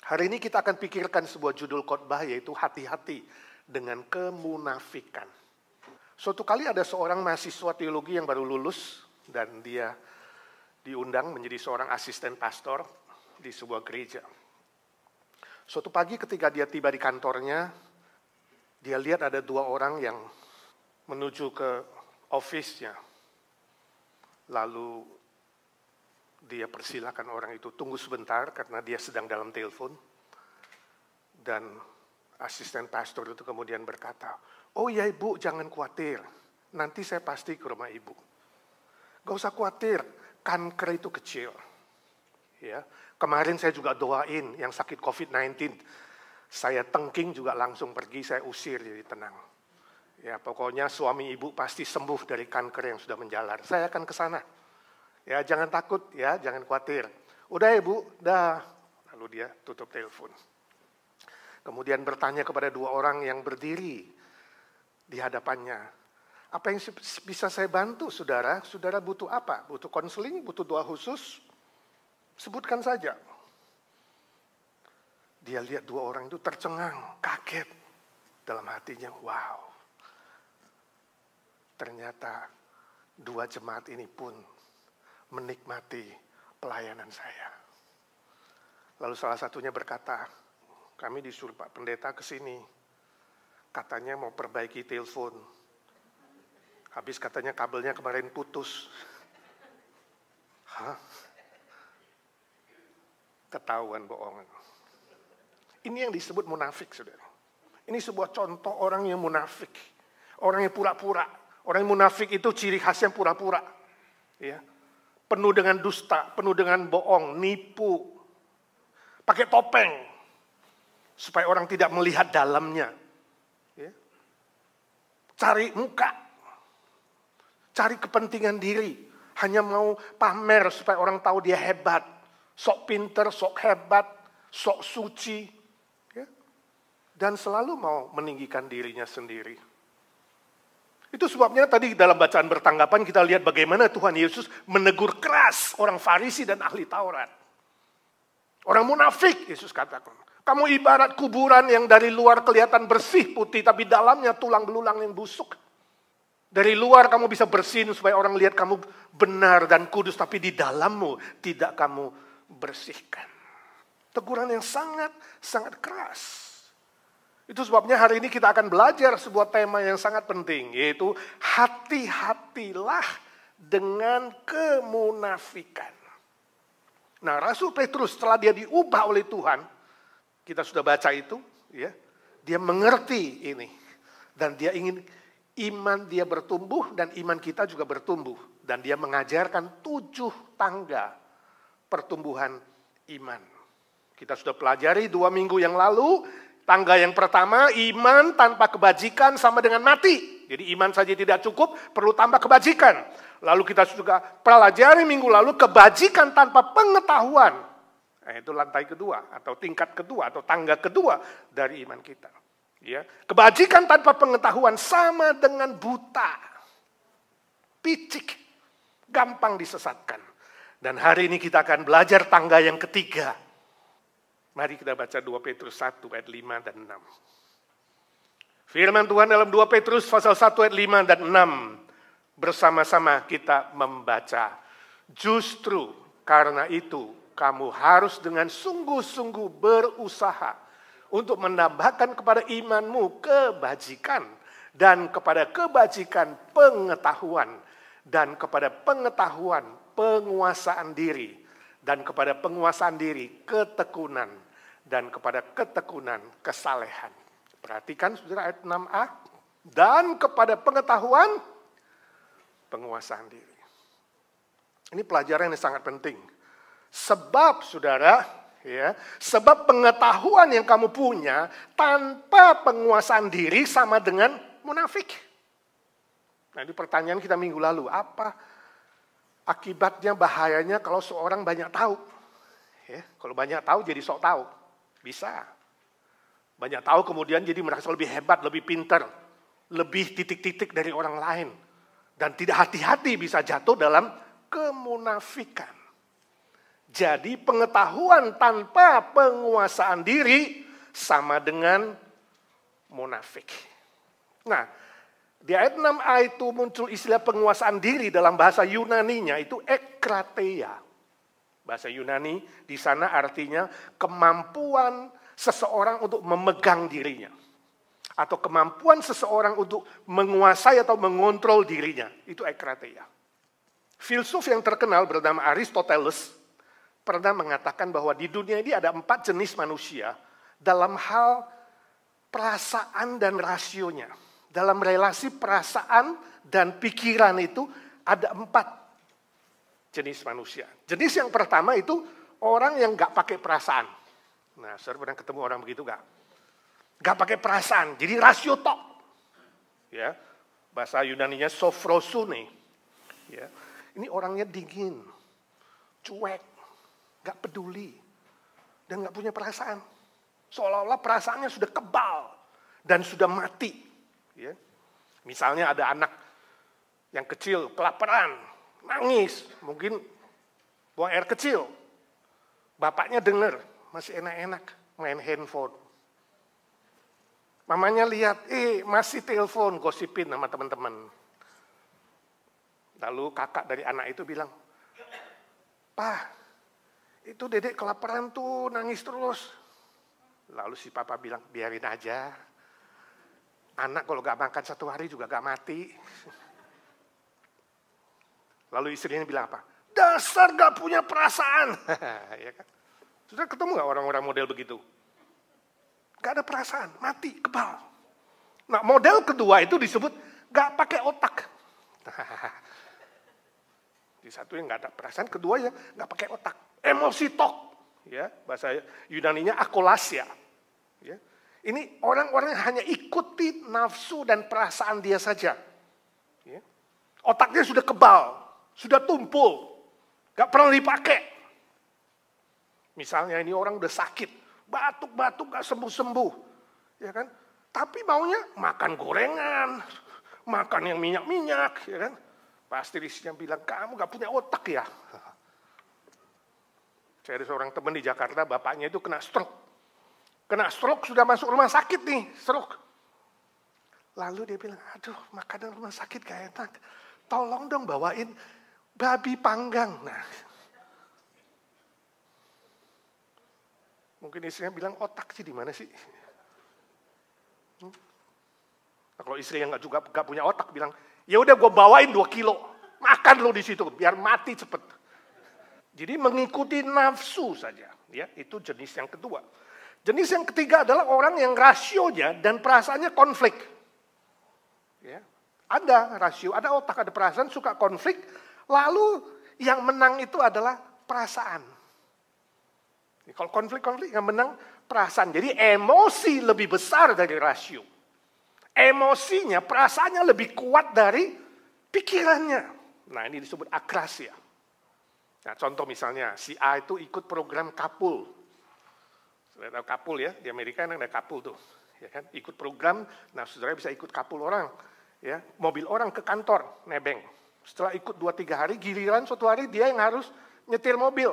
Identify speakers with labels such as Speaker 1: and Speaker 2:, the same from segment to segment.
Speaker 1: Hari ini kita akan pikirkan sebuah judul khotbah yaitu hati-hati dengan kemunafikan. Suatu kali ada seorang mahasiswa teologi yang baru lulus dan dia diundang menjadi seorang asisten pastor di sebuah gereja. Suatu pagi ketika dia tiba di kantornya, dia lihat ada dua orang yang menuju ke office-nya. Lalu dia persilakan orang itu tunggu sebentar karena dia sedang dalam telepon. Dan asisten pastor itu kemudian berkata, "Oh ya ibu, jangan khawatir. Nanti saya pasti ke rumah ibu. Gak usah khawatir, kanker itu kecil. Ya, kemarin saya juga doain yang sakit COVID-19. Saya tengking juga langsung pergi, saya usir jadi tenang. Ya, pokoknya suami ibu pasti sembuh dari kanker yang sudah menjalar. Saya akan ke sana. Ya, jangan takut ya, jangan khawatir. Udah ibu, dah." Lalu dia tutup telepon. Kemudian bertanya kepada dua orang yang berdiri di hadapannya. "Apa yang bisa saya bantu saudara? Saudara butuh apa? Butuh konseling? Butuh doa khusus? Sebutkan saja." Dia lihat dua orang itu tercengang, kaget. Dalam hatinya, wow. Ternyata dua jemaat ini pun menikmati pelayanan saya. Lalu salah satunya berkata, "Kami disuruh Pak Pendeta ke sini. Katanya mau perbaiki telepon. Habis katanya kabelnya kemarin putus." Hah? Ketahuan bohong. Ini yang disebut munafik, saudara. Ini sebuah contoh orang yang munafik. Orang yang pura-pura. Orang yang munafik itu ciri khasnya pura-pura. Ya. Penuh dengan dusta, penuh dengan bohong, nipu. Pakai topeng. Supaya orang tidak melihat dalamnya. Ya. Cari muka. Cari kepentingan diri. Hanya mau pamer supaya orang tahu dia hebat. Sok pinter, sok hebat, sok suci. Ya. Dan selalu mau meninggikan dirinya sendiri. Itu sebabnya tadi dalam bacaan bertanggapan kita lihat bagaimana Tuhan Yesus menegur keras orang Farisi dan ahli Taurat. Orang munafik, Yesus katakan. "Kamu ibarat kuburan yang dari luar kelihatan bersih putih, tapi dalamnya tulang belulang yang busuk. Dari luar kamu bisa bersihin supaya orang lihat kamu benar dan kudus, tapi di dalammu tidak kamu bersihkan." Teguran yang sangat keras. Itu sebabnya hari ini kita akan belajar sebuah tema yang sangat penting, yaitu hati-hatilah dengan kemunafikan. Nah, Rasul Petrus setelah dia diubah oleh Tuhan, kita sudah baca itu, ya, dia mengerti ini. Dan dia ingin iman dia bertumbuh dan iman kita juga bertumbuh. Dan dia mengajarkan 7 tangga pertumbuhan iman. Kita sudah pelajari 2 minggu yang lalu. Tangga yang pertama, iman tanpa kebajikan sama dengan mati. Jadi iman saja tidak cukup, perlu tambah kebajikan. Lalu kita juga pelajari minggu lalu, kebajikan tanpa pengetahuan. Nah, itu lantai kedua, atau tingkat kedua, atau tangga kedua dari iman kita. Ya. Kebajikan tanpa pengetahuan sama dengan buta. Picik, gampang disesatkan. Dan hari ini kita akan belajar tangga yang ketiga. Mari kita baca 2 Petrus 1 ayat 5 dan 6. Firman Tuhan dalam 2 Petrus pasal 1 ayat 5 dan 6. Bersama-sama kita membaca. "Justru karena itu kamu harus dengan sungguh-sungguh berusaha untuk menambahkan kepada imanmu kebajikan. Dan kepada kebajikan pengetahuan. Dan kepada pengetahuan penguasaan diri. Dan kepada penguasaan diri ketekunan. Dan kepada ketekunan kesalehan." Perhatikan saudara ayat 6a. Dan kepada pengetahuan penguasaan diri. Ini pelajaran yang sangat penting. Sebab saudara, ya, sebab pengetahuan yang kamu punya tanpa penguasaan diri sama dengan munafik. Nah, ini pertanyaan kita minggu lalu. Apa akibatnya, bahayanya kalau seorang banyak tahu? Ya, kalau banyak tahu jadi sok tahu. Bisa. Banyak tahu kemudian jadi merasa lebih hebat, lebih pintar, lebih titik-titik dari orang lain. Dan tidak hati-hati bisa jatuh dalam kemunafikan. Jadi pengetahuan tanpa penguasaan diri sama dengan munafik. Nah, di ayat 6a itu muncul istilah penguasaan diri dalam bahasa Yunaninya itu ekrateia. Bahasa Yunani di sana artinya kemampuan seseorang untuk memegang dirinya. Atau kemampuan seseorang untuk menguasai atau mengontrol dirinya. Itu ekrateia. Filsuf yang terkenal bernama Aristoteles pernah mengatakan bahwa di dunia ini ada 4 jenis manusia dalam hal perasaan dan rasionya. Dalam relasi perasaan dan pikiran itu ada 4 jenis manusia. Jenis yang pertama itu orang yang gak pakai perasaan. Nah, saudara pernah ketemu orang begitu gak? Gak pakai perasaan, jadi rasio tok. Ya, bahasa Yunaninya sophrosune. Ya, ini orangnya dingin, cuek, gak peduli, dan gak punya perasaan. Seolah-olah perasaannya sudah kebal dan sudah mati. Ya. Misalnya ada anak yang kecil kelaparan, nangis, mungkin buang air kecil. Bapaknya dengar, masih enak-enak main handphone. Mamanya lihat, masih telepon, gosipin sama teman-teman. Lalu kakak dari anak itu bilang, "Pak, itu dedek kelaparan tuh, nangis terus." Lalu si papa bilang, "Biarin aja. Anak kalau gak makan 1 hari juga gak mati." Lalu istrinya bilang apa? "Dasar gak punya perasaan." Ya kan? Sudah ketemu gak orang-orang model begitu? Gak ada perasaan, mati, kebal. Nah, model kedua itu disebut gak pakai otak. Di satu yang gak ada perasaan, kedua ya gak pakai otak. Emosi tok. Ya, bahasa Yunaninya akolasia. Ya. Ini orang-orang yang hanya ikuti nafsu dan perasaan dia saja. Ya. Otaknya sudah kebal, sudah tumpul, gak pernah dipakai. Misalnya ini orang udah sakit, batuk-batuk gak sembuh-sembuh. Ya kan? Tapi maunya makan gorengan, makan yang minyak-minyak. Ya kan? Pasti istrinya bilang, "Kamu gak punya otak ya?" Saya ada seorang teman di Jakarta, bapaknya itu kena stroke. Kena stroke, sudah masuk rumah sakit nih, stroke. Lalu dia bilang, "Aduh, makanan rumah sakit gak enak. Tolong dong bawain babi panggang." Nah, mungkin istrinya bilang, "Otak sih di mana sih?" Nah, kalau istri yang gak punya otak bilang, "Ya udah gue bawain 2 kilo, makan lo di situ biar mati cepet." Jadi mengikuti nafsu saja, ya itu jenis yang kedua. Jenis yang ketiga adalah orang yang rasionya dan perasaannya konflik. Ya, ada rasio, ada otak, ada perasaan, suka konflik. Lalu yang menang itu adalah perasaan. Kalau konflik yang menang perasaan. Jadi emosi lebih besar dari rasio. Emosinya, perasaannya lebih kuat dari pikirannya. Nah, ini disebut akrasia. Nah, contoh misalnya, si A itu ikut program Kapul. Sudah tahu Kapul ya, di Amerika ada Kapul tuh. Ya kan? Ikut program, nah saudara bisa ikut Kapul orang. Ya, mobil orang ke kantor, nebeng. Setelah ikut 2-3 hari, giliran suatu hari dia yang harus nyetir mobil.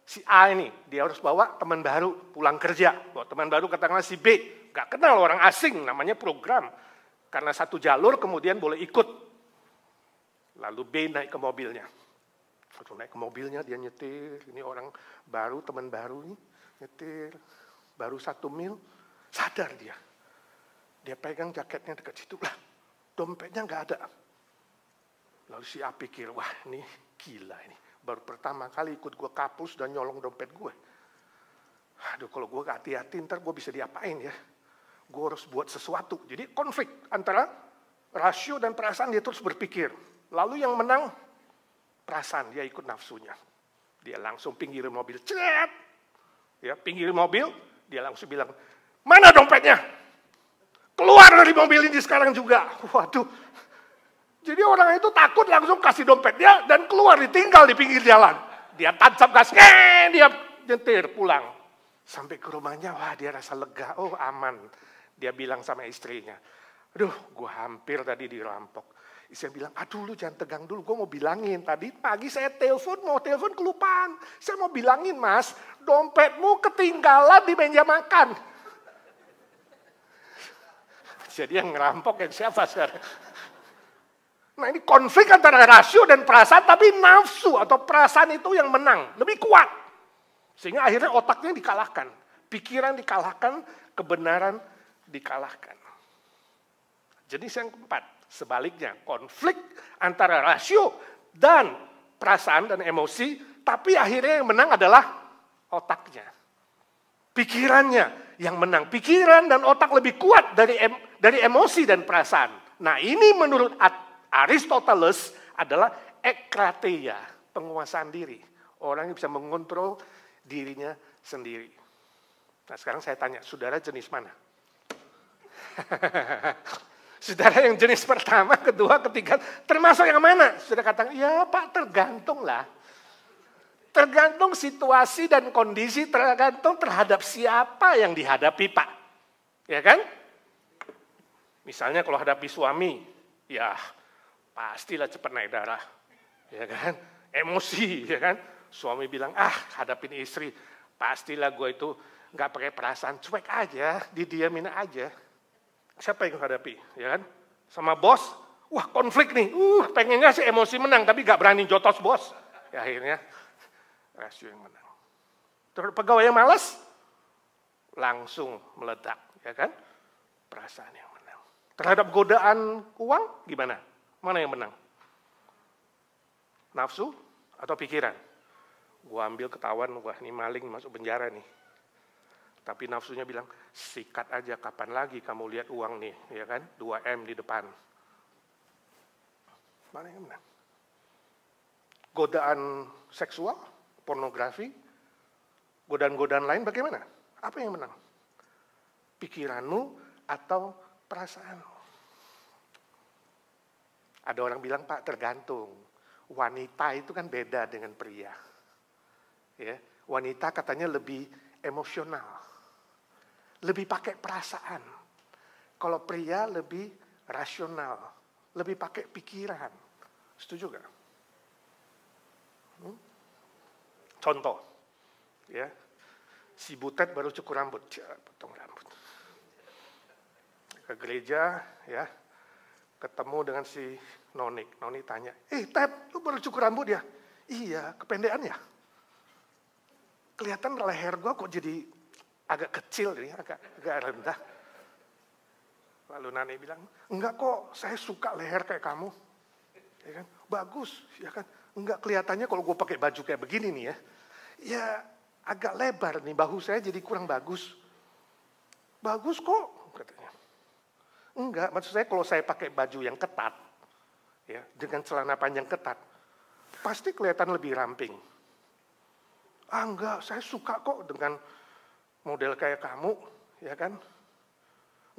Speaker 1: Si A ini, dia harus bawa teman baru pulang kerja. Bawa teman baru katakanlah si B, gak kenal orang asing, namanya program. Karena satu jalur kemudian boleh ikut. Lalu B naik ke mobilnya. Waktu naik ke mobilnya dia nyetir, ini orang baru, teman baru nih, nyetir, baru 1 mil, sadar dia. Dia pegang jaketnya dekat situ, lah dompetnya nggak ada. Lalu si A pikir, wah ini gila ini, baru pertama kali ikut gue Kapul sudah nyolong dompet gue. Aduh kalau gue gak hati-hati ntar gue bisa diapain ya. Gue harus buat sesuatu. Jadi konflik antara rasio dan perasaan dia terus berpikir. Lalu yang menang perasaan, dia ikut nafsunya. Dia langsung pinggirin mobil, cet. Ya, pinggirin mobil, dia langsung bilang, "Mana dompetnya? Keluar dari mobil ini sekarang juga." Waduh. Jadi orang itu takut langsung kasih dompetnya dan keluar, ditinggal di pinggir jalan. Dia tancap gas, dia nyetir pulang. Sampai ke rumahnya, wah dia rasa lega, oh aman. Dia bilang sama istrinya, "Aduh, gue hampir tadi dirampok. Istri bilang, aduh lu jangan tegang dulu, gue mau bilangin. Tadi pagi saya mau telepon kelupaan. Saya mau bilangin mas, dompetmu ketinggalan di meja makan. Jadi yang ngerampok yang siapa sekarang? Nah ini konflik antara rasio dan perasaan, tapi nafsu atau perasaan itu yang menang, lebih kuat. Sehingga akhirnya otaknya dikalahkan, pikiran dikalahkan, kebenaran dikalahkan. Jenis yang keempat, sebaliknya, konflik antara rasio dan perasaan dan emosi, tapi akhirnya yang menang adalah otaknya. Pikirannya yang menang. Pikiran dan otak lebih kuat dari emosi dan perasaan. Nah ini menurut Aristoteles adalah ekrateia, penguasaan diri. Orang yang bisa mengontrol dirinya sendiri. Nah sekarang saya tanya, saudara jenis mana? Saudara yang jenis pertama, kedua, ketiga, termasuk yang mana? Saudara katakan, ya Pak tergantung lah. Tergantung situasi dan kondisi, tergantung terhadap siapa yang dihadapi Pak. Ya kan? Misalnya kalau hadapi suami, ya pastilah cepat naik darah. Ya kan? Emosi, ya kan? Suami bilang, hadapin istri, pastilah gue itu nggak pakai perasaan, cuek aja, didiamin aja. Siapa yang hadapi, ya kan? Sama bos, wah konflik nih, pengennya sih emosi menang, tapi gak berani jotos bos. Ya akhirnya, rasio yang menang. Terus pegawai yang malas, langsung meledak, ya kan? Perasaan yang menang. Terhadap godaan uang, gimana? Mana yang menang? Nafsu atau pikiran? Gua ambil ketahuan, wah ini maling masuk penjara nih. Tapi nafsunya bilang, sikat aja kapan lagi kamu lihat uang nih, ya kan? 2M di depan. Mana yang menang? Godaan seksual, pornografi, godaan-godaan lain bagaimana? Apa yang menang? Pikiranmu atau perasaanmu? Ada orang bilang, Pak tergantung. Wanita itu kan beda dengan pria. Ya, wanita katanya lebih emosional. Lebih pakai perasaan. Kalau pria lebih rasional, lebih pakai pikiran. Setuju gak? Contoh, ya, si Butet baru cukur rambut, potong rambut. Ke gereja, ya, ketemu dengan si Nonik. Nonik tanya, Ted, lu baru cukur rambut ya? Iya, kependekan ya? Kelihatan leher gua kok jadi agak kecil nih, agak rendah. Lalu Nani bilang, enggak kok, saya suka leher kayak kamu. Ya kan? Bagus, ya kan? Enggak kelihatannya kalau gue pakai baju kayak begini nih ya. Ya agak lebar nih, bahu saya jadi kurang bagus. Bagus kok, katanya. Enggak, maksud saya kalau saya pakai baju yang ketat, ya dengan celana panjang ketat, pasti kelihatan lebih ramping. Enggak, saya suka kok dengan model kayak kamu, ya kan?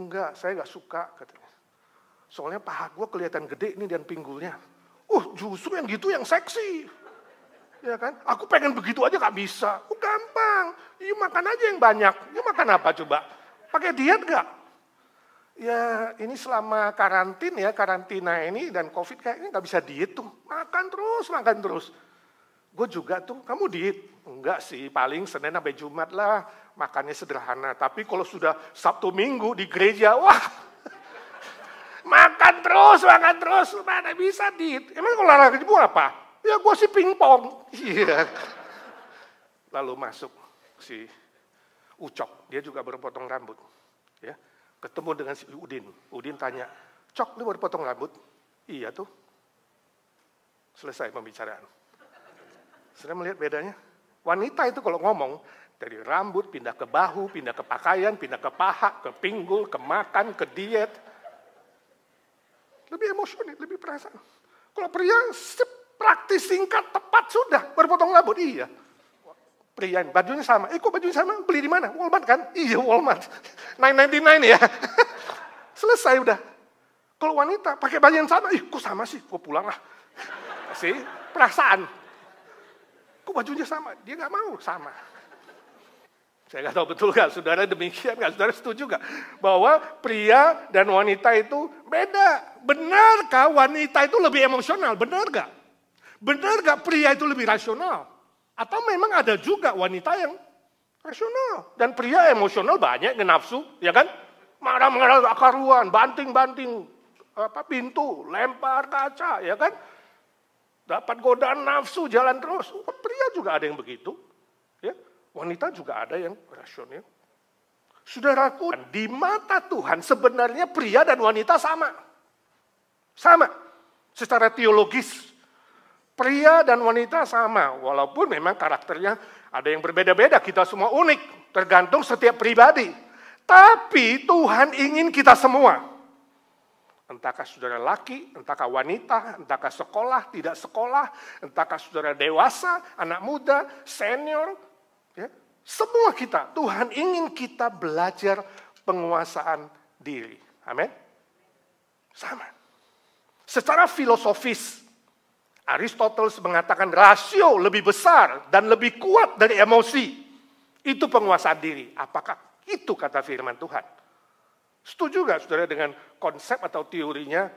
Speaker 1: Enggak, saya enggak suka, katanya. Soalnya paha gue kelihatan gede nih dan pinggulnya. Justru yang gitu yang seksi. Ya kan? Aku pengen begitu aja gak bisa. Gampang. Ya makan aja yang banyak. Ya makan apa coba? Pakai diet gak? Ya ini selama karantina ini dan COVID kayaknya gak bisa diet tuh. Makan terus. Gue juga tuh, kamu diet? Enggak sih, paling Senin sampai Jumat lah, makannya sederhana. Tapi kalau sudah Sabtu Minggu di gereja, wah, makan terus, mana bisa diet? Emang kalau olahraga gue apa? Ya gue sih pingpong. Iya. Lalu masuk si Ucok, dia juga baru potong rambut. Ya, ketemu dengan si Udin. Udin tanya, Cok, lu baru potong rambut? Iya tuh. Selesai pembicaraan. Sudah melihat bedanya? Wanita itu kalau ngomong, dari rambut, pindah ke bahu, pindah ke pakaian, pindah ke paha, ke pinggul, ke makan, ke diet. Lebih emosional, lebih perasaan. Kalau pria, praktis, singkat, tepat, sudah. Berpotong rambut, iya. Pria, bajunya sama. Kok bajunya sama? Beli di mana? Walmart kan? Iya, Walmart. 999 ya. Selesai udah. Kalau wanita, pakai baju yang sama. Kok sama sih? Kok pulang lah. Sih, perasaan. Kok bajunya sama? Dia nggak mau sama. Saya nggak tahu betul nggak, saudara demikian nggak? Saudara setuju nggak? Bahwa pria dan wanita itu beda. Benarkah wanita itu lebih emosional? Benar nggak? Benar nggak pria itu lebih rasional? Atau memang ada juga wanita yang rasional. Dan pria emosional banyak, nafsu, ya kan? Marah-marah karuan, banting-banting pintu, lempar kaca, ya kan? Dapat godaan nafsu, jalan terus. Pria juga ada yang begitu. Ya. Wanita juga ada yang rasional. Saudaraku, di mata Tuhan sebenarnya pria dan wanita sama. Sama. Secara teologis. Pria dan wanita sama. Walaupun memang karakternya ada yang berbeda-beda. Kita semua unik. Tergantung setiap pribadi. Tapi Tuhan ingin kita semua. Entahkah saudara laki, entahkah wanita, entahkah sekolah, tidak sekolah, entahkah saudara dewasa, anak muda, senior, ya, semua kita, Tuhan ingin kita belajar penguasaan diri. Amin. Sama. Secara filosofis, Aristoteles mengatakan rasio lebih besar dan lebih kuat dari emosi. Itu penguasaan diri. Apakah itu kata firman Tuhan? Setuju gak saudara dengan konsep atau teorinya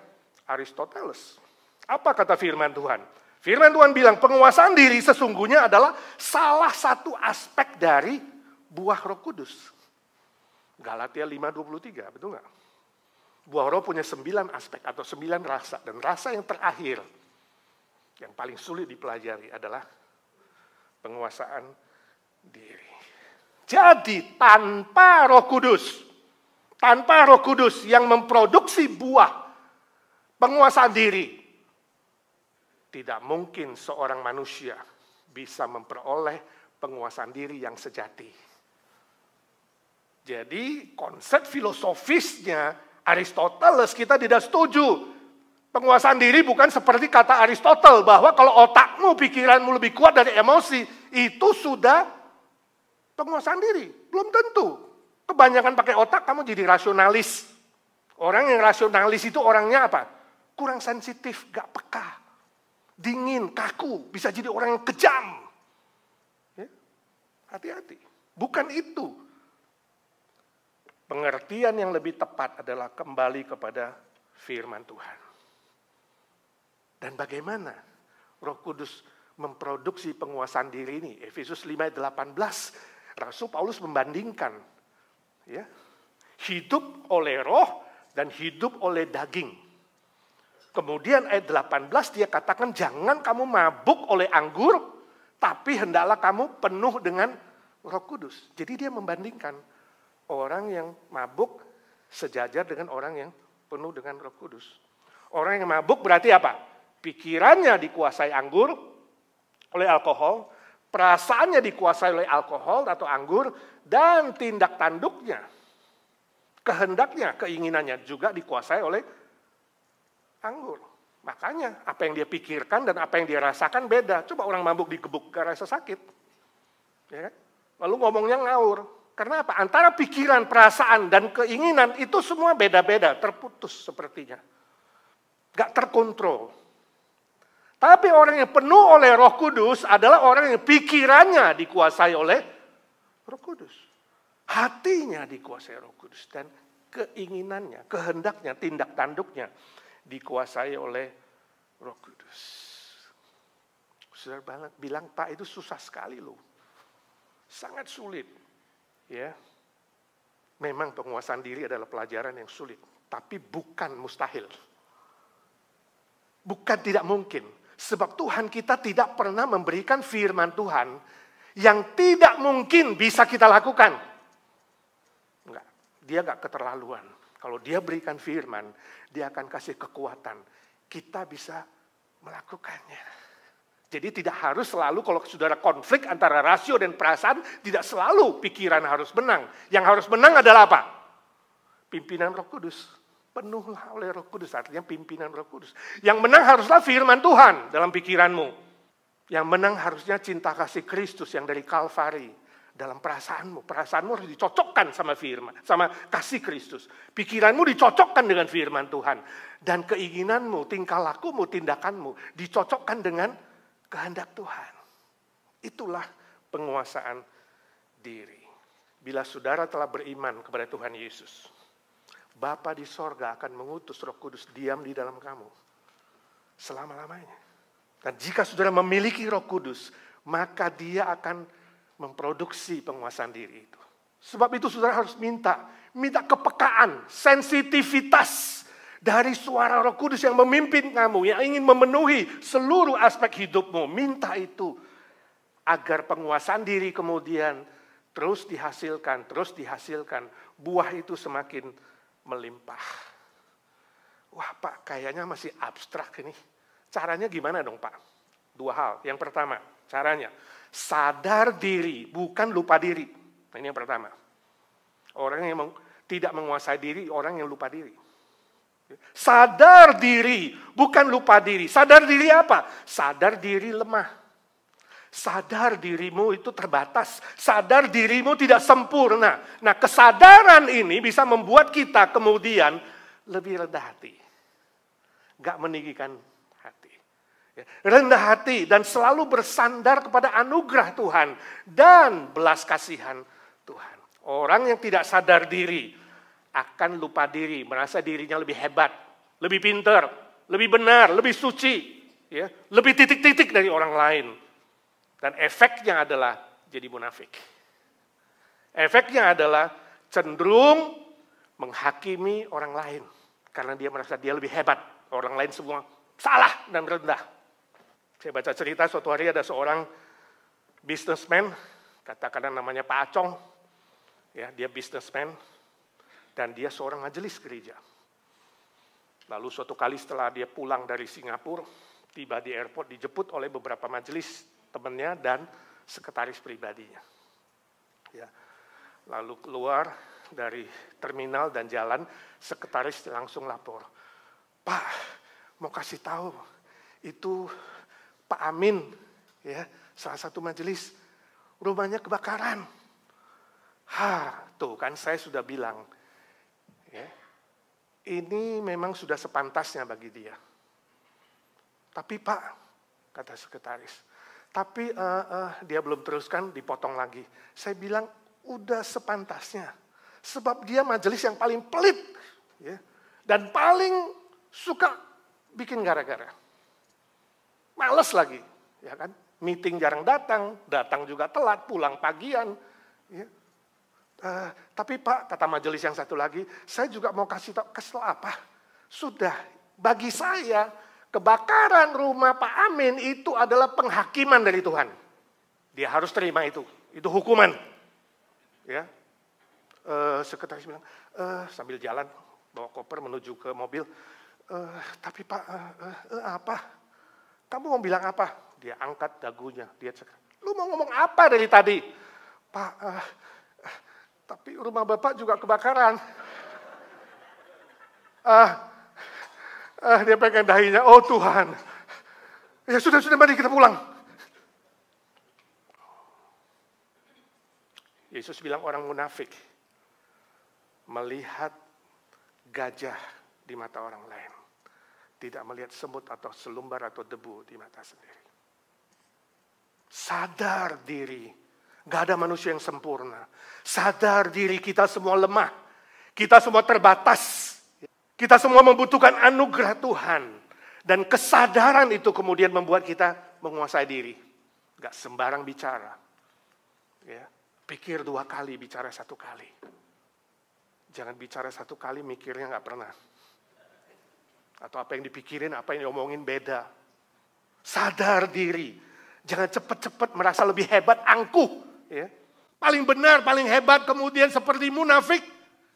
Speaker 1: Aristoteles? Apa kata firman Tuhan? Firman Tuhan bilang penguasaan diri sesungguhnya adalah salah satu aspek dari buah Roh Kudus. Galatia 5:23, betul gak? Buah Roh punya 9 aspek atau 9 rasa. Dan rasa yang terakhir, yang paling sulit dipelajari adalah penguasaan diri. Jadi tanpa Roh Kudus, tanpa Roh Kudus yang memproduksi buah penguasaan diri, tidak mungkin seorang manusia bisa memperoleh penguasaan diri yang sejati. Jadi konsep filosofisnya Aristoteles kita tidak setuju. Penguasaan diri bukan seperti kata Aristoteles bahwa kalau otakmu, pikiranmu lebih kuat dari emosi, itu sudah penguasaan diri. Belum tentu. Kebanyakan pakai otak, kamu jadi rasionalis. Orang yang rasionalis itu orangnya apa? Kurang sensitif, gak peka. Dingin, kaku, bisa jadi orang yang kejam. Ya? Hati-hati. Bukan itu. Pengertian yang lebih tepat adalah kembali kepada firman Tuhan. Dan bagaimana Roh Kudus memproduksi penguasaan diri ini? Efesus 5:18, Rasul Paulus membandingkan. Ya, hidup oleh roh dan hidup oleh daging. Kemudian ayat 18 dia katakan jangan kamu mabuk oleh anggur, tapi hendaklah kamu penuh dengan Roh Kudus. Jadi dia membandingkan orang yang mabuk sejajar dengan orang yang penuh dengan Roh Kudus. Orang yang mabuk berarti apa? Pikirannya dikuasai anggur oleh alkohol, perasaannya dikuasai oleh alkohol atau anggur, dan tindak tanduknya, kehendaknya, keinginannya juga dikuasai oleh anggur. Makanya apa yang dia pikirkan dan apa yang dia rasakan beda. Coba orang mabuk digebuk gak rasa sakit. Ya kan? Lalu ngomongnya ngawur. Karena apa? Antara pikiran, perasaan, dan keinginan itu semua beda-beda, terputus sepertinya. Gak terkontrol. Tapi orang yang penuh oleh Roh Kudus adalah orang yang pikirannya dikuasai oleh Roh Kudus. Hatinya dikuasai Roh Kudus. Dan keinginannya, kehendaknya, tindak tanduknya dikuasai oleh Roh Kudus. Saudara bilang, Pak itu susah sekali loh. Sangat sulit. Ya, memang penguasaan diri adalah pelajaran yang sulit. Tapi bukan mustahil. Bukan tidak mungkin. Sebab Tuhan kita tidak pernah memberikan firman Tuhan yang tidak mungkin bisa kita lakukan. Enggak, dia enggak keterlaluan. Kalau dia berikan firman, dia akan kasih kekuatan. Kita bisa melakukannya. Jadi tidak harus selalu kalau saudara konflik antara rasio dan perasaan, tidak selalu pikiran harus menang. Yang harus menang adalah apa? Pimpinan Roh Kudus. Penuhlah oleh Roh Kudus, artinya pimpinan Roh Kudus. Yang menang haruslah firman Tuhan dalam pikiranmu. Yang menang harusnya cinta kasih Kristus yang dari Kalvari dalam perasaanmu. Perasaanmu harus dicocokkan sama firman, sama kasih Kristus. Pikiranmu dicocokkan dengan firman Tuhan. Dan keinginanmu, tingkah lakumu, tindakanmu dicocokkan dengan kehendak Tuhan. Itulah penguasaan diri. bila saudara telah beriman kepada Tuhan Yesus, Bapa di sorga akan mengutus Roh Kudus diam di dalam kamu selama-lamanya. Dan jika saudara memiliki Roh Kudus, maka dia akan memproduksi penguasaan diri itu. Sebab itu saudara harus minta kepekaan, sensitivitas dari suara Roh Kudus yang memimpin kamu, yang ingin memenuhi seluruh aspek hidupmu. Minta itu agar penguasaan diri kemudian terus dihasilkan. Buah itu semakin melimpah. Wah Pak, kayaknya masih abstrak ini. Caranya gimana dong Pak? 2 hal. Yang pertama, caranya sadar diri, bukan lupa diri. Nah, ini yang pertama. Orang yang tidak menguasai diri, orang yang lupa diri. Sadar diri, bukan lupa diri. Sadar diri apa? Sadar diri lemah. Sadar dirimu itu terbatas. Sadar dirimu tidak sempurna. Nah, kesadaran ini bisa membuat kita kemudian lebih rendah hati. Gak meninggikan hati. Rendah hati dan selalu bersandar kepada anugerah Tuhan dan belas kasihan Tuhan. Orang yang tidak sadar diri akan lupa diri, merasa dirinya lebih hebat, lebih pintar, lebih benar, lebih suci, ya, lebih titik-titik dari orang lain. Dan efeknya adalah jadi munafik. Efeknya adalah cenderung menghakimi orang lain karena dia merasa dia lebih hebat, orang lain semua salah dan rendah. Saya baca cerita suatu hari ada seorang businessman, katakanlah namanya Pak Acong, ya, dia businessman. Dan dia seorang majelis gereja. Lalu suatu kali setelah dia pulang dari Singapura, tiba di airport, dijemput oleh beberapa majelis temannya dan sekretaris pribadinya. Ya. Lalu keluar dari terminal dan jalan, sekretaris langsung lapor. Pak, mau kasih tahu, itu Pak Amin, ya, salah satu majelis, rumahnya kebakaran. Tuh kan saya sudah bilang, ya, ini memang sudah sepantasnya bagi dia. Tapi Pak, kata sekretaris, tapi dia belum teruskan, dipotong lagi. Saya bilang, udah sepantasnya. Sebab dia majelis yang paling pelit, ya, dan paling suka bikin gara-gara. Males lagi, ya kan? Meeting jarang datang juga telat, pulang pagian. Ya. Tapi Pak, kata majelis yang satu lagi, saya juga mau kasih tahu, kesel apa? Sudah, bagi saya kebakaran rumah Pak Amin itu adalah penghakiman dari Tuhan. Dia harus terima itu hukuman. Ya, sekretaris bilang, sambil jalan bawa koper menuju ke mobil, tapi Pak, apa? Kamu mau bilang apa? Dia angkat dagunya, dia cakap, lu mau ngomong apa dari tadi? Pak, tapi rumah Bapak juga kebakaran. Dia pengen dahinya, oh Tuhan. Ya sudah, mari kita pulang. Yesus bilang orang munafik melihat gajah di mata orang lain. Tidak melihat semut atau selumbar atau debu di mata sendiri. Sadar diri. Gak ada manusia yang sempurna. Sadar diri kita semua lemah. Kita semua terbatas. Kita semua membutuhkan anugerah Tuhan. Dan kesadaran itu kemudian membuat kita menguasai diri. Gak sembarang bicara. Ya, pikir 2 kali, bicara 1 kali. Jangan bicara 1 kali, mikirnya gak pernah. Atau apa yang dipikirin, apa yang diomongin beda. Sadar diri. Jangan cepat-cepat merasa lebih hebat, angkuh. Ya. Paling benar, paling hebat, kemudian seperti munafik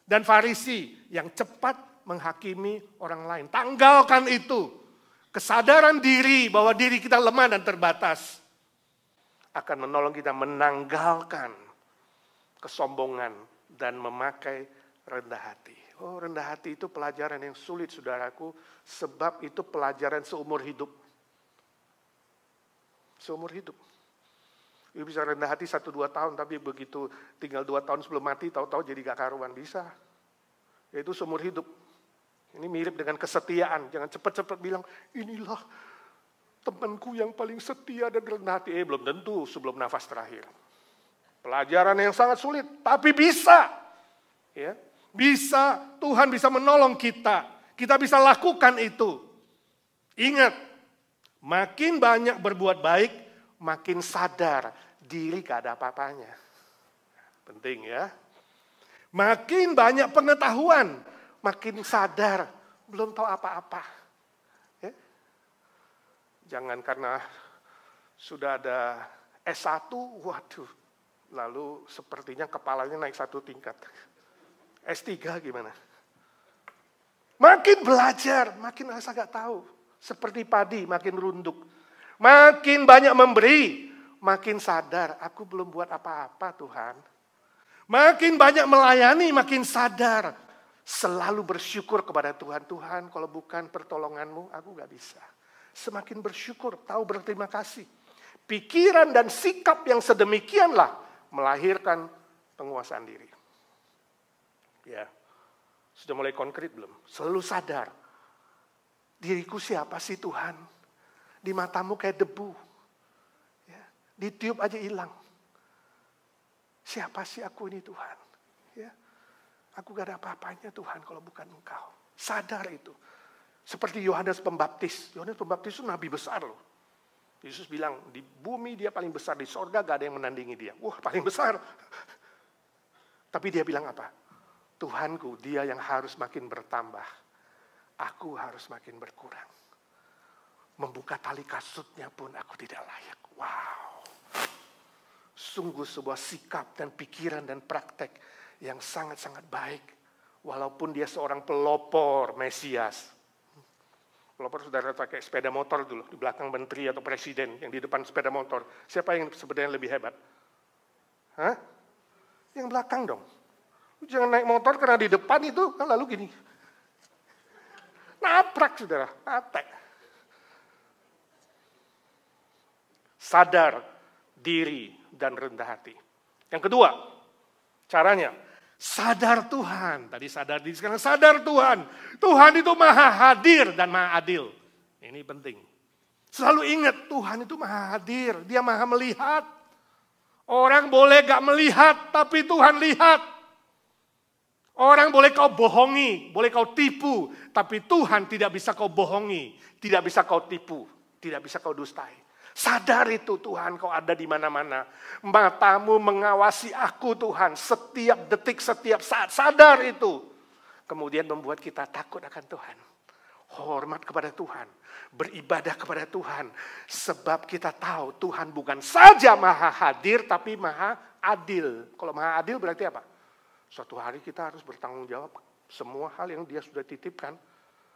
Speaker 1: dan Farisi yang cepat menghakimi orang lain. Tanggalkan itu. Kesadaran diri bahwa diri kita lemah dan terbatas akan menolong kita menanggalkan kesombongan dan memakai rendah hati. Oh, rendah hati itu pelajaran yang sulit, saudaraku, sebab itu pelajaran seumur hidup. Seumur hidup. Ibu bisa rendah hati 1-2 tahun, tapi begitu tinggal 2 tahun sebelum mati, tahu-tahu jadi gak karuan, bisa. Yaitu seumur hidup. Ini mirip dengan kesetiaan. Jangan cepat-cepat bilang, inilah temanku yang paling setia dan rendah hati. Belum tentu sebelum nafas terakhir. Pelajaran yang sangat sulit, tapi bisa. Ya, bisa, Tuhan bisa menolong kita. Kita bisa lakukan itu. Ingat, makin banyak berbuat baik, makin sadar diri gak ada apa-apanya. Penting ya. Makin banyak pengetahuan, makin sadar belum tahu apa-apa. Ya. Jangan karena sudah ada S1, waduh, lalu sepertinya kepalanya naik 1 tingkat. S3 gimana? Makin belajar, makin rasa gak tahu. Seperti padi, makin runduk. Makin banyak memberi, makin sadar, aku belum buat apa-apa Tuhan. Makin banyak melayani, makin sadar. Selalu bersyukur kepada Tuhan. Tuhan, kalau bukan pertolonganmu, aku gak bisa. Semakin bersyukur, tahu berterima kasih. Pikiran dan sikap yang sedemikianlah melahirkan penguasaan diri. Ya, sudah mulai konkret belum? Selalu sadar. Diriku siapa sih Tuhan? Di matamu kayak debu. Ya, ditiup aja hilang. Siapa sih aku ini Tuhan? Ya, aku gak ada apa-apanya Tuhan kalau bukan Engkau. Sadar itu. Seperti Yohanes Pembaptis. Yohanes Pembaptis itu nabi besar loh. Yesus bilang, di bumi dia paling besar, di sorga gak ada yang menandingi dia. Wah, paling besar. Tapi dia bilang apa? Tuhanku, dia yang harus makin bertambah. Aku harus makin berkurang. Membuka tali kasutnya pun aku tidak layak. Wow. Sungguh sebuah sikap dan pikiran dan praktek yang sangat-sangat baik. Walaupun dia seorang pelopor Mesias. Pelopor saudara pakai sepeda motor dulu, di belakang menteri atau presiden, yang di depan sepeda motor. Siapa yang sebenarnya lebih hebat? Hah? Yang belakang dong. Jangan naik motor karena di depan itu, lalu gini. Naprak saudara, natek. Sadar diri dan rendah hati. Yang kedua, caranya, sadar Tuhan. Tadi sadar diri, sekarang sadar Tuhan. Tuhan itu maha hadir dan maha adil. Ini penting. Selalu ingat Tuhan itu maha hadir. Dia maha melihat. Orang boleh gak melihat, tapi Tuhan lihat. Orang boleh kau bohongi, boleh kau tipu. Tapi Tuhan tidak bisa kau bohongi. Tidak bisa kau tipu. Tidak bisa kau dustai. Sadar itu Tuhan, kau ada di mana-mana. Matamu mengawasi aku Tuhan, setiap detik, setiap saat. Sadar itu. Kemudian membuat kita takut akan Tuhan. Hormat kepada Tuhan. Beribadah kepada Tuhan. Sebab kita tahu Tuhan bukan saja maha hadir, tapi maha adil. Kalau maha adil berarti apa? Suatu hari kita harus bertanggung jawab. Semua hal yang dia sudah titipkan.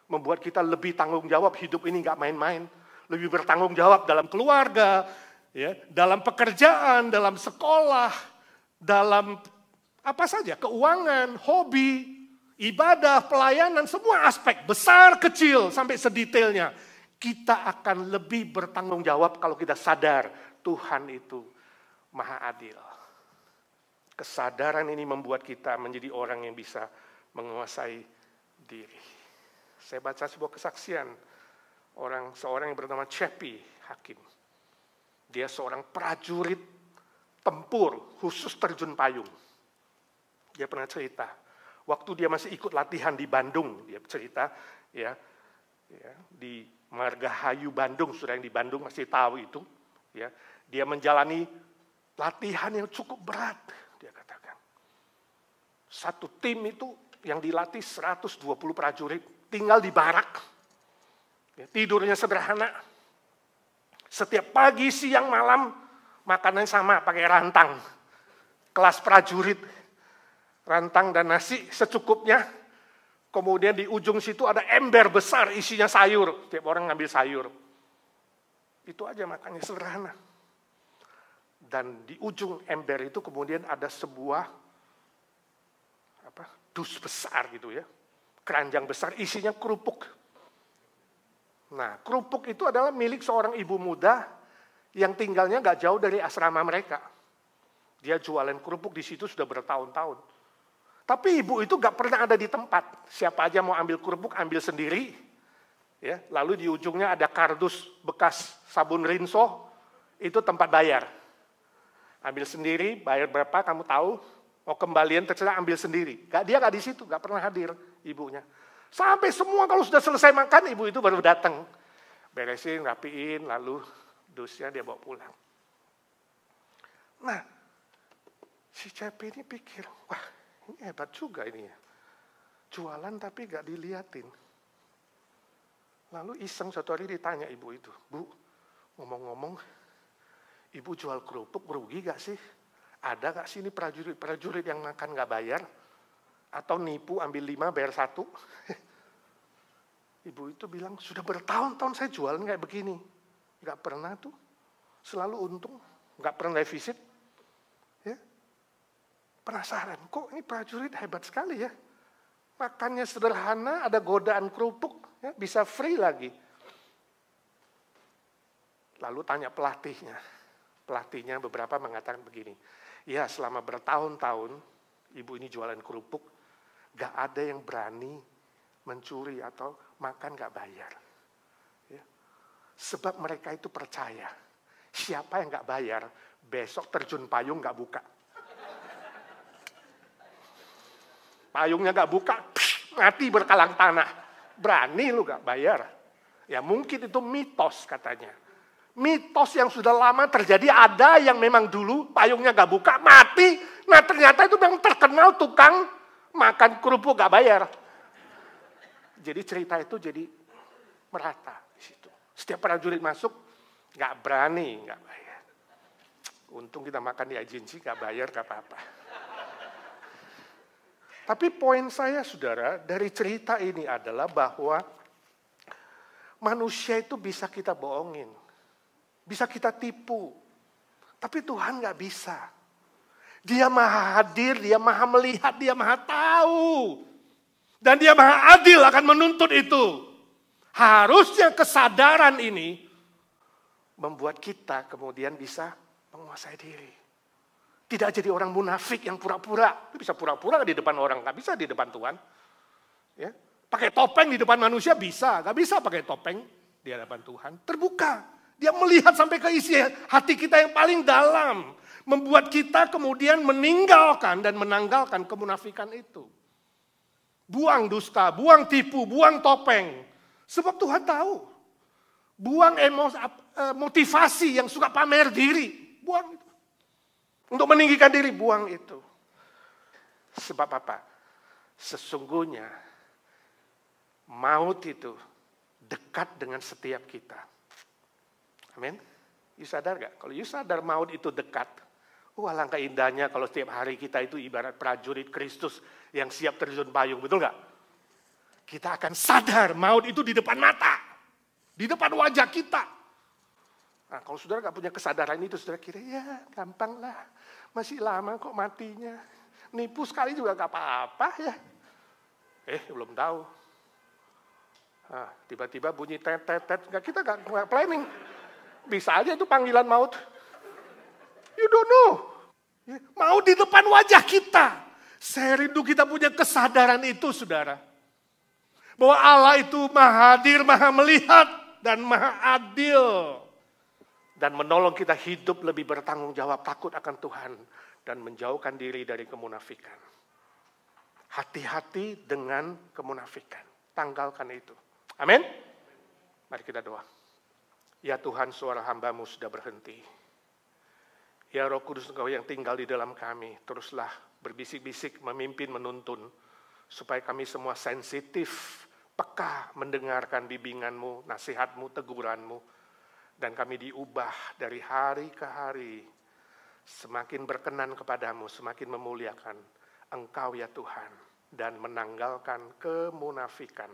Speaker 1: Membuat kita lebih tanggung jawab, hidup ini gak main-main. Lebih bertanggung jawab dalam keluarga, ya, dalam pekerjaan, dalam sekolah, dalam apa saja, keuangan, hobi, ibadah, pelayanan, semua aspek, besar, kecil, sampai sedetailnya. Kita akan lebih bertanggung jawab kalau kita sadar Tuhan itu maha adil. Kesadaran ini membuat kita menjadi orang yang bisa menguasai diri. Saya baca sebuah kesaksian. Seorang yang bernama Cepi Hakim. Dia seorang prajurit tempur khusus terjun payung. Dia pernah cerita, waktu dia masih ikut latihan di Bandung, dia cerita ya di Margahayu Bandung, saudara yang di Bandung masih tahu itu, ya. Dia menjalani latihan yang cukup berat, dia katakan. Satu tim itu yang dilatih 120 prajurit, tinggal di barak. Ya, tidurnya sederhana. Setiap pagi, siang, malam, makanannya sama, pakai rantang. Kelas prajurit, rantang dan nasi secukupnya. Kemudian di ujung situ ada ember besar isinya sayur. Tiap orang ngambil sayur. Itu aja makannya sederhana. Dan di ujung ember itu kemudian ada sebuah dus besar gitu ya. Keranjang besar isinya kerupuk. Nah, kerupuk itu adalah milik seorang ibu muda yang tinggalnya gak jauh dari asrama mereka. Dia jualan kerupuk di situ sudah bertahun-tahun. Tapi ibu itu gak pernah ada di tempat. Siapa aja mau ambil kerupuk, ambil sendiri. Ya, lalu di ujungnya ada kardus bekas sabun rinso, itu tempat bayar. Ambil sendiri, bayar berapa kamu tahu, mau kembalian terserah ambil sendiri. Dia nggak di situ, nggak pernah hadir ibunya. Sampai semua kalau sudah selesai makan, ibu itu baru datang. Beresin, rapiin, lalu dusnya dia bawa pulang. Nah, si CP ini pikir, wah ini hebat juga ini ya. Jualan tapi nggak diliatin. Lalu iseng suatu hari ditanya ibu itu, Bu, ngomong-ngomong, ibu jual kerupuk rugi gak sih? Ada gak sih ini prajurit yang makan gak bayar? Atau nipu ambil 5 bayar 1? Ibu itu bilang, sudah bertahun-tahun saya jualan kayak begini. Gak pernah tuh, selalu untung, gak pernah defisit. Ya. Penasaran, kok ini prajurit hebat sekali ya? Makannya sederhana, ada godaan kerupuk, ya, bisa free lagi. Lalu tanya pelatihnya. Pelatihnya beberapa mengatakan begini, ya selama bertahun-tahun ibu ini jualan kerupuk, gak ada yang berani mencuri atau makan gak bayar. Ya. Sebab mereka itu percaya, siapa yang gak bayar, besok terjun payung gak buka. Payungnya gak buka, mati berkalang tanah. Berani lu gak bayar. Ya mungkin itu mitos katanya. Mitos yang sudah lama terjadi, ada yang memang dulu payungnya gak buka, mati. Nah ternyata itu memang terkenal tukang makan kerupuk gak bayar. Jadi cerita itu jadi merata di situ. Setiap prajurit masuk gak berani gak bayar. Untung kita makan di agensi gak bayar gak apa-apa. Tapi poin saya saudara dari cerita ini adalah bahwa manusia itu bisa kita bohongin. Bisa kita tipu. Tapi Tuhan gak bisa. Dia maha hadir, dia maha melihat, dia maha tahu. Dan dia maha adil akan menuntut itu. Harusnya kesadaran ini membuat kita kemudian bisa menguasai diri. Tidak jadi orang munafik yang pura-pura. Bisa pura-pura di depan orang, gak bisa di depan Tuhan. Ya. Pakai topeng di depan manusia bisa, gak bisa pakai topeng di hadapan Tuhan. Terbuka. Dia melihat sampai ke isi hati kita yang paling dalam. Membuat kita kemudian meninggalkan dan menanggalkan kemunafikan itu. Buang dusta, buang tipu, buang topeng. Sebab Tuhan tahu. Buang motivasi yang suka pamer diri. Buang itu. Untuk meninggikan diri, buang itu. Sebab apa? Sesungguhnya maut itu dekat dengan setiap kita. Amin. You sadar gak? Kalau you sadar maut itu dekat. Alangkah indahnya kalau setiap hari kita itu ibarat prajurit Kristus yang siap terjun payung. Betul gak? Kita akan sadar maut itu di depan mata. Di depan wajah kita. Nah, kalau saudara gak punya kesadaran itu, saudara kira, ya gampang lah. Masih lama kok matinya. Nipu sekali juga gak apa-apa ya. Belum tahu. Nah, tiba-tiba bunyi tet-tet-tet. Kita gak planning. Bisa aja itu panggilan maut. You don't know. Maut di depan wajah kita. Saya rindu kita punya kesadaran itu, saudara. Bahwa Allah itu maha hadir, maha melihat, dan maha adil. Dan menolong kita hidup lebih bertanggung jawab, takut akan Tuhan. Dan menjauhkan diri dari kemunafikan. Hati-hati dengan kemunafikan. Tanggalkan itu. Amin. Mari kita doa. Ya Tuhan, suara hamba-Mu sudah berhenti. Ya Roh Kudus Engkau yang tinggal di dalam kami, teruslah berbisik-bisik, memimpin, menuntun. Supaya kami semua sensitif, peka mendengarkan bimbingan-Mu, nasihat-Mu, teguran-Mu. Dan kami diubah dari hari ke hari. Semakin berkenan kepadamu, semakin memuliakan Engkau ya Tuhan. Dan menanggalkan kemunafikan.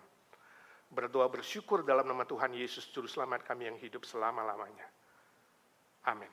Speaker 1: Berdoa bersyukur dalam nama Tuhan Yesus, Juru Selamat kami yang hidup selama-lamanya. Amin.